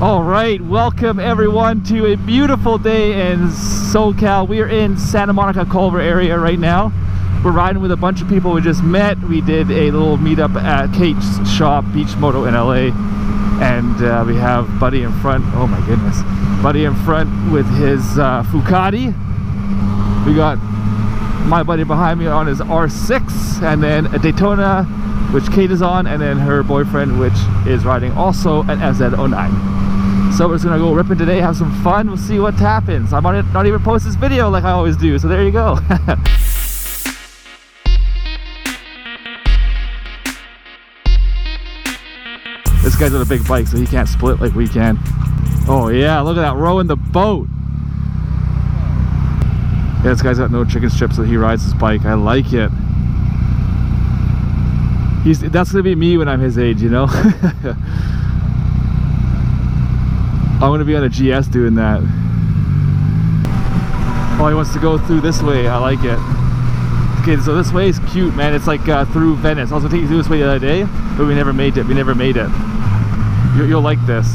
All right, welcome everyone to a beautiful day in SoCal. We are in Santa Monica Culver area right now. We're riding with a bunch of people we just met. We did a little meetup at Kate's shop, Beach Moto in LA. And we have Buddy in front. Oh my goodness. Buddy in front with his Fucati. We got my buddy behind me on his R6. And then a Daytona, which Kate is on. And then her boyfriend, which is riding also an FZ-09. So we're just gonna go ripping today, have some fun. We'll see what happens. I might not even post this video like I always do. So there you go. This guy's on a big bike, so he can't split like we can. Oh yeah, look at that, rowing the boat. Yeah, this guy's got no chicken strips, so he rides his bike. I like it. That's gonna be me when I'm his age, you know? I'm gonna be on a GS doing that. Oh, he wants to go through this way. I like it. Okay, so this way is cute, man. It's like through Venice. I was gonna take you through this way the other day, but we never made it. You'll like this.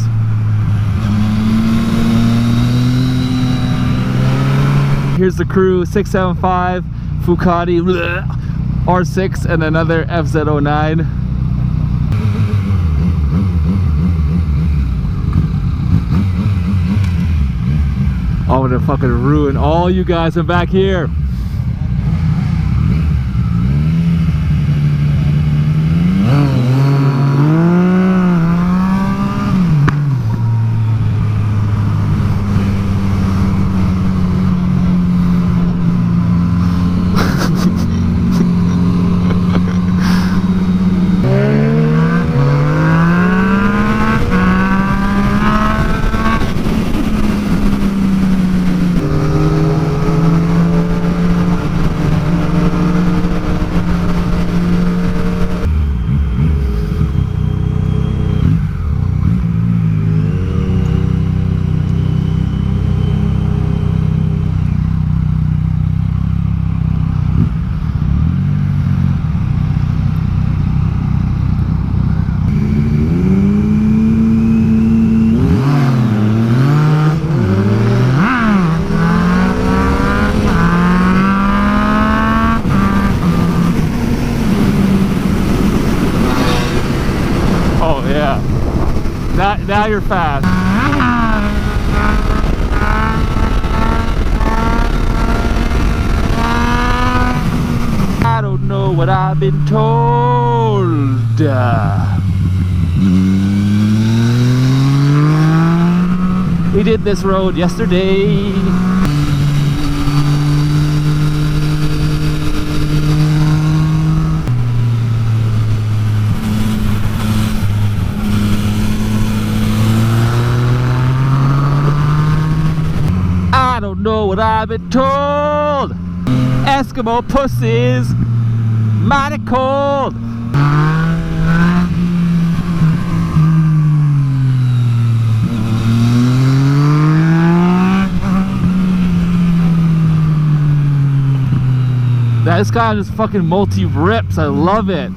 Here's the crew: 675 Fucati, R6, and another FZ-09. I'm gonna fucking ruin all you guys. I'm back here. Now you're fast. I don't know what I've been told. We did this road yesterday. I don't know what I've been told. Eskimo pussy's mighty cold. This guy just fucking multi-rips. I love it.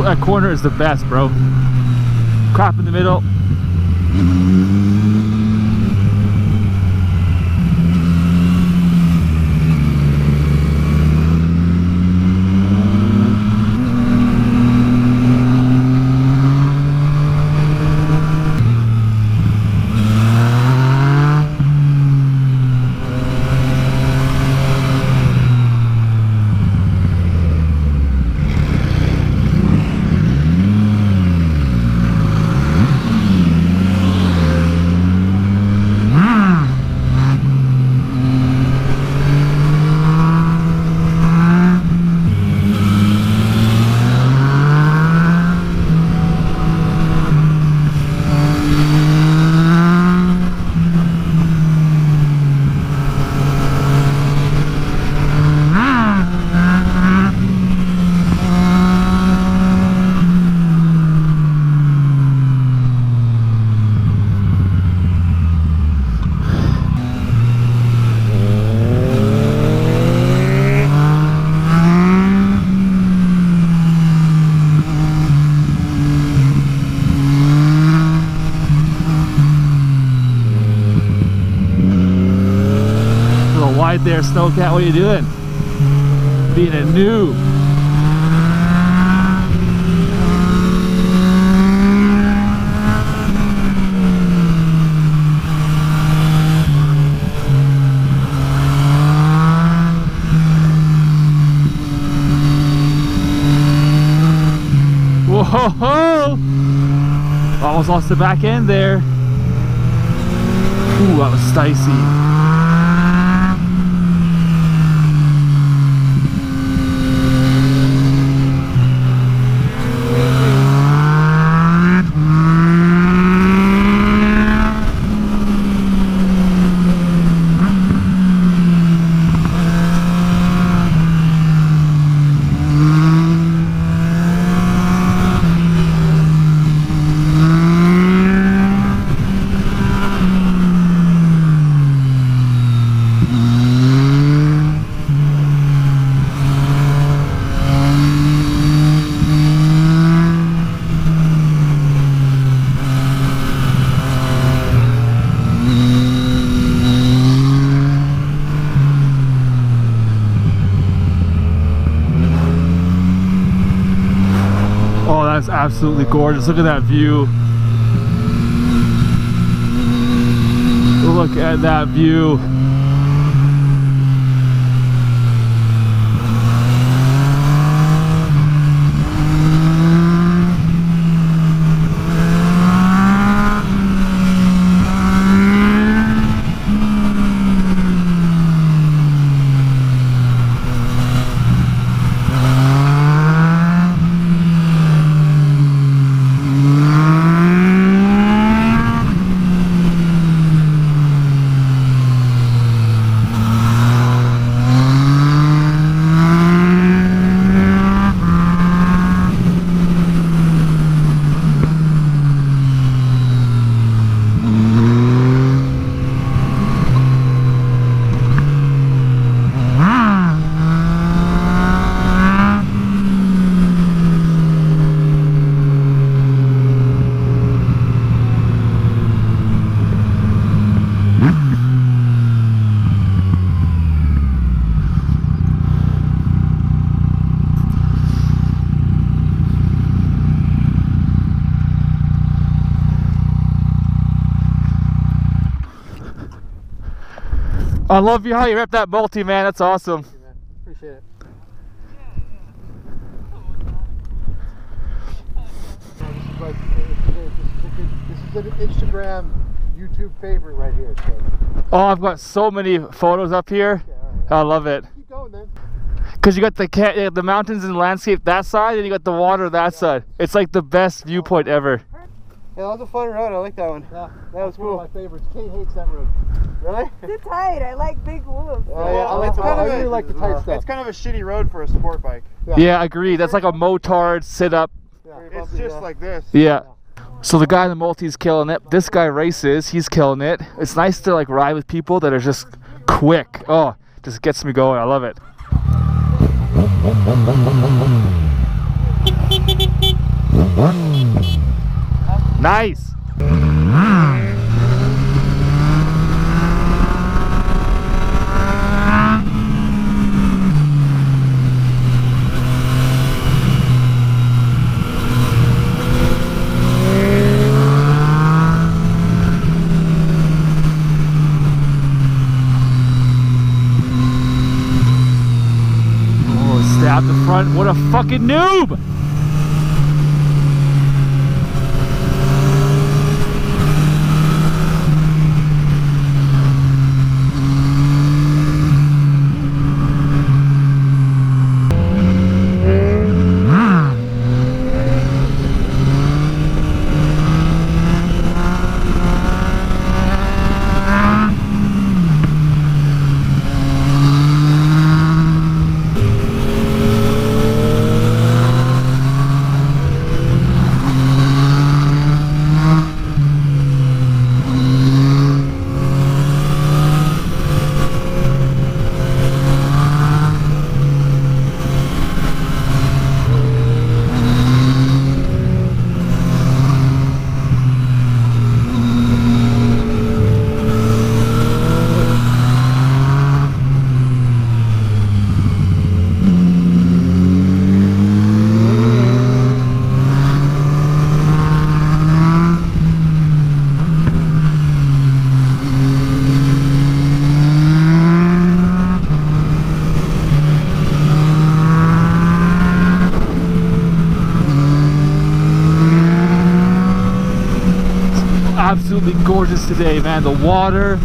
That corner is the best, bro. Crop in the middle. quiet there, Snowcat. What are you doing? Being a noob. Whoa! Almost lost the back end there. Ooh, that was dicey. That's absolutely gorgeous. Look at that view. Look at that view. I love you how you rep that multi, man. That's awesome. Thank you, man. Appreciate it. This is an Instagram, YouTube favorite right here. So. Oh, I've got so many photos up here. Okay, all right. I love it. Keep going, then. Because you got the mountains and landscape that side, and you got the water that side. It's like the best viewpoint ever. Yeah, that was a fun road. I like that one. Yeah, that was cool. One of my favorites. Kate hates that road. Really? It's too tight. I like big whoops. Oh yeah, I really like the tight stuff. It's kind of a shitty road for a sport bike. Yeah, agreed. That's like a motard sit-up. Yeah. It's just like this. Yeah. So the guy in the multi's killing it. This guy races. He's killing it. It's nice to like ride with people that are just quick. Oh, just gets me going. I love it. Nice. Oh, stab the front. What a fucking noob. absolutely gorgeous today, man. The water,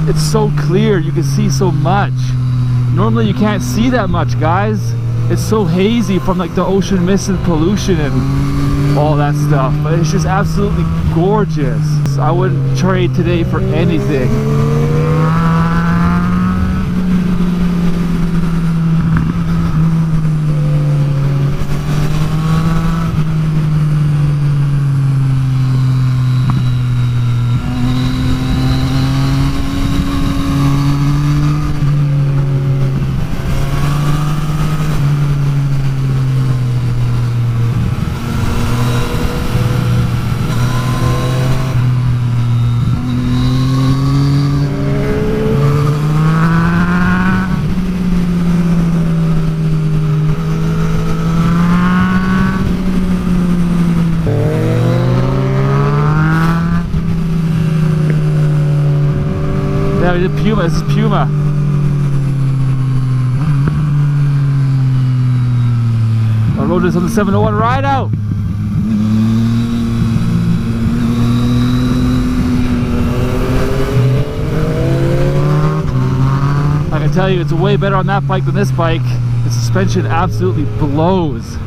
it's so clear, you can see so much. Normally you can't see that much, guys. It's so hazy from like the ocean mist and pollution and all that stuff, but it's just absolutely gorgeous. I wouldn't trade today for anything. Yeah, we did Puma. This is Puma. I rode this on the 701 ride out. I can tell you it's way better on that bike than this bike. The suspension absolutely blows.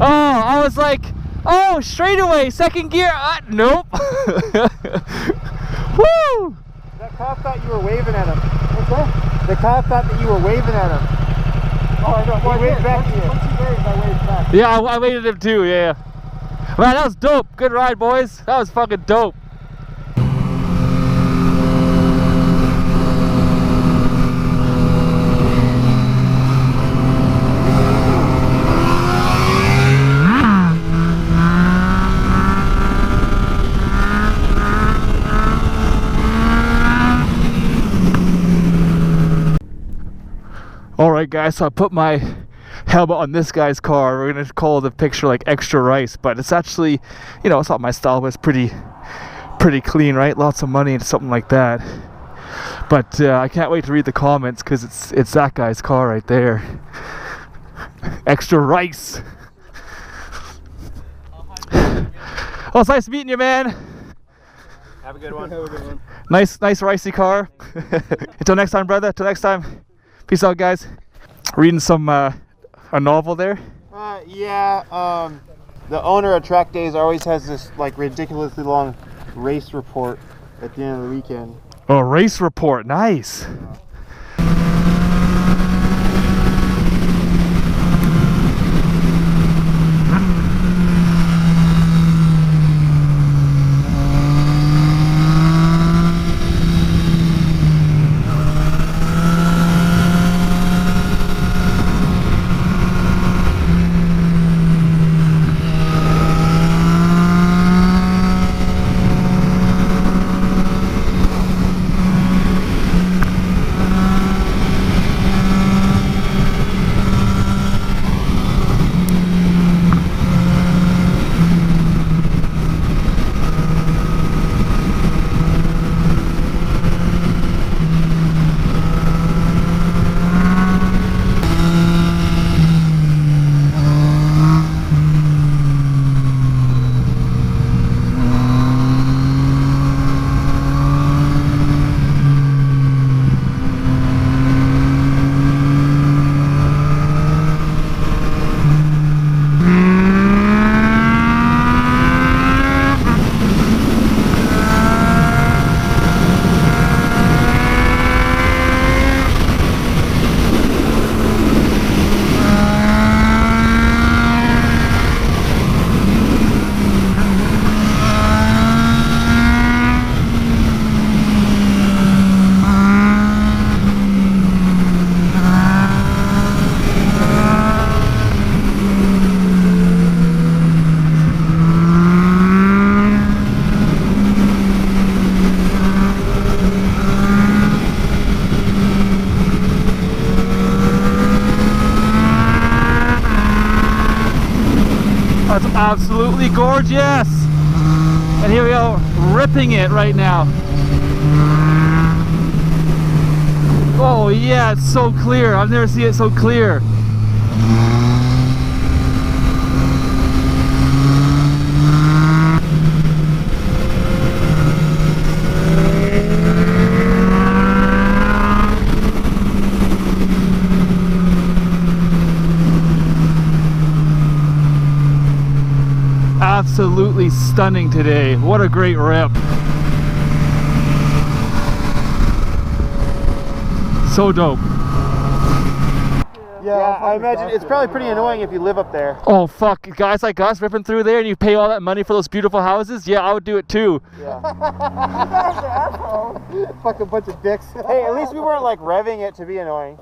Oh, I was like, oh, straightaway, second gear. Nope. Woo! That cop thought you were waving at him. What's that? The cop thought that you were waving at him. Oh, I know. Well, he waved back to you. Once he waved, I waved back. Yeah, I waited him too, yeah. Man, that was dope. Good ride, boys. That was fucking dope. Alright guys, so I put my helmet on this guy's car. We're gonna call the picture like extra rice, but it's actually, you know, it's not my style, but it's pretty clean, right? Lots of money and something like that. But I can't wait to read the comments because it's that guy's car right there. Extra rice. Oh, it's nice meeting you, man. Have a good one. Have a good one. Nice ricey car. Until next time, brother. Until next time. Peace out, guys. Reading some a novel there. Yeah. The owner of Track Days always has this like ridiculously long race report at the end of the weekend. Oh, race report. Nice. Absolutely gorgeous. And here we go, ripping it right now. Oh yeah, it's so clear. I've never seen it so clear. Absolutely stunning today. What a great rip. So dope. Yeah, I imagine it's probably pretty annoying if you live up there. Oh fuck, guys like us ripping through there and you pay all that money for those beautiful houses? Yeah, I would do it too. Yeah. You guys are assholes. Fucking bunch of dicks. Hey, at least we weren't like revving it to be annoying.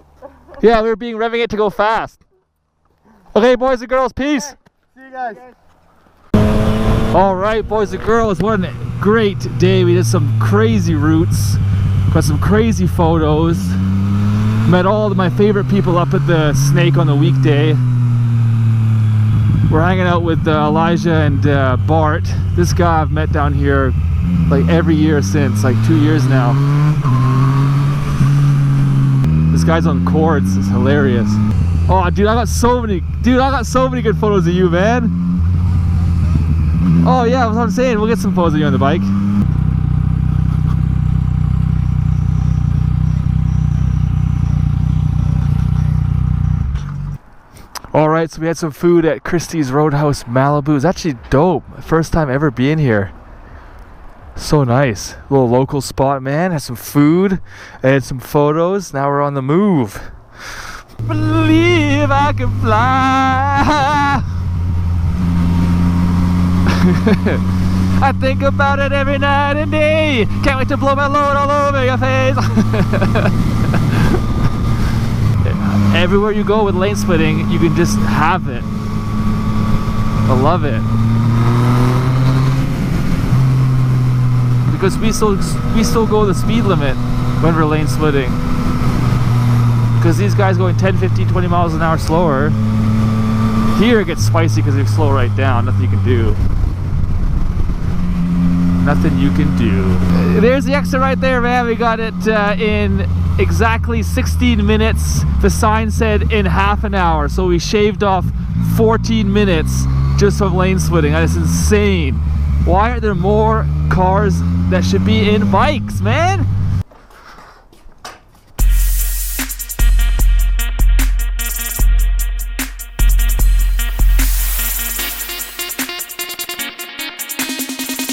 Yeah, we were revving it to go fast. Okay, boys and girls, peace. See you guys. Alright, boys and girls, what a great day. We did some crazy routes, got some crazy photos, met all of my favorite people up at the Snake on the weekday. We're hanging out with Elijah and Bart. This guy I've met down here like every year since, like 2 years now. This guy's on cords, it's hilarious. Oh dude, I got so many good photos of you, man. Oh yeah, that's what I'm saying. We'll get some photos of you on the bike. Alright, so we had some food at Christie's Roadhouse Malibu. It's actually dope. First time ever being here. So nice. Little local spot, man. Had some food and some photos. Now we're on the move. Believe I can fly. I think about it every night and day. Can't wait to blow my load all over your face. Everywhere you go with lane splitting, you can just have it. I love it. Because we still go the speed limit when we're lane splitting. Because these guys going 10, 15, 20 miles an hour slower. Here it gets spicy because they slow right down. Nothing you can do. Nothing you can do. There's the exit right there, man. We got it in exactly 16 minutes. The sign said in half an hour, so we shaved off 14 minutes just from lane splitting. That is insane. Why aren't there more cars that should be in bikes, man?